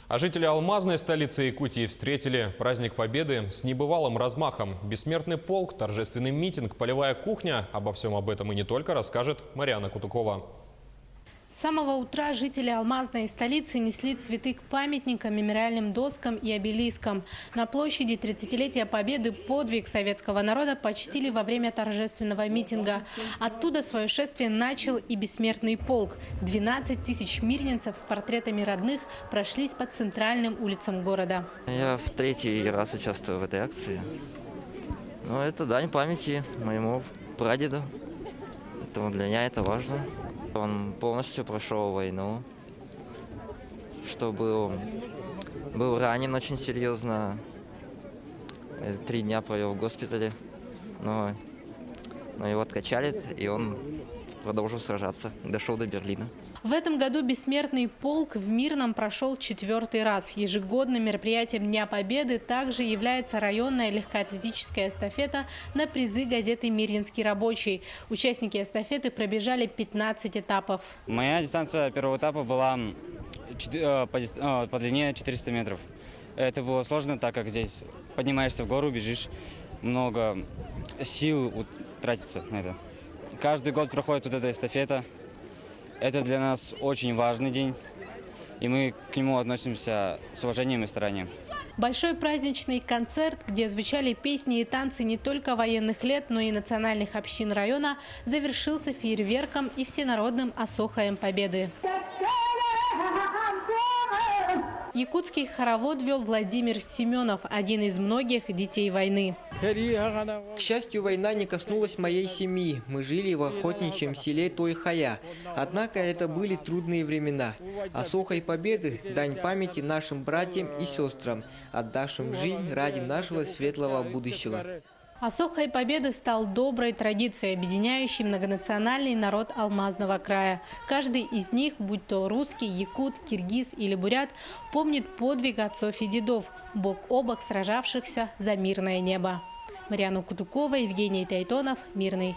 А жители алмазной столицы Якутии встретили праздник Победы с небывалым размахом. Бессмертный полк, торжественный митинг, полевая кухня. Обо всем об этом и не только расскажет Марьяна Кутукова. С самого утра жители алмазной столицы несли цветы к памятникам, мемориальным доскам и обелискам. На площади 30-летия Победы подвиг советского народа почтили во время торжественного митинга. Оттуда свое шествие начал и бессмертный полк. 12 тысяч мирнинцев с портретами родных прошлись по центральным улицам города. Я в третий раз участвую в этой акции. Но это дань памяти моему прадеду. Поэтому для меня это важно. Он полностью прошел войну, что был ранен очень серьезно. 3 дня провел в госпитале, но его откачали, и он продолжил сражаться, дошел до Берлина. В этом году бессмертный полк в Мирном прошел 4-й раз. Ежегодным мероприятием Дня Победы также является районная легкоатлетическая эстафета на призы газеты «Мирнинский рабочий». Участники эстафеты пробежали 15 этапов. Моя дистанция первого этапа была по длине 400 метров. Это было сложно, так как здесь поднимаешься в гору, бежишь, много сил тратится на это. Каждый год проходит вот эта эстафета. Это для нас очень важный день, и мы к нему относимся с уважением и старанием. Большой праздничный концерт, где звучали песни и танцы не только военных лет, но и национальных общин района, завершился фейерверком и всенародным осохаем Победы. Якутский хоровод вел Владимир Семенов, один из многих детей войны. К счастью, война не коснулась моей семьи. Мы жили в охотничьем селе Тойхая. Однако это были трудные времена. Осохой Победы – дань памяти нашим братьям и сестрам, отдавшим жизнь ради нашего светлого будущего. Осохой Победы стал доброй традицией, объединяющей многонациональный народ Алмазного края. Каждый из них, будь то русский, якут, киргиз или бурят, помнит подвиг отцов и дедов, бок о бок сражавшихся за мирное небо. Марьяна Кутукова, Евгений Тайтонов, Мирный.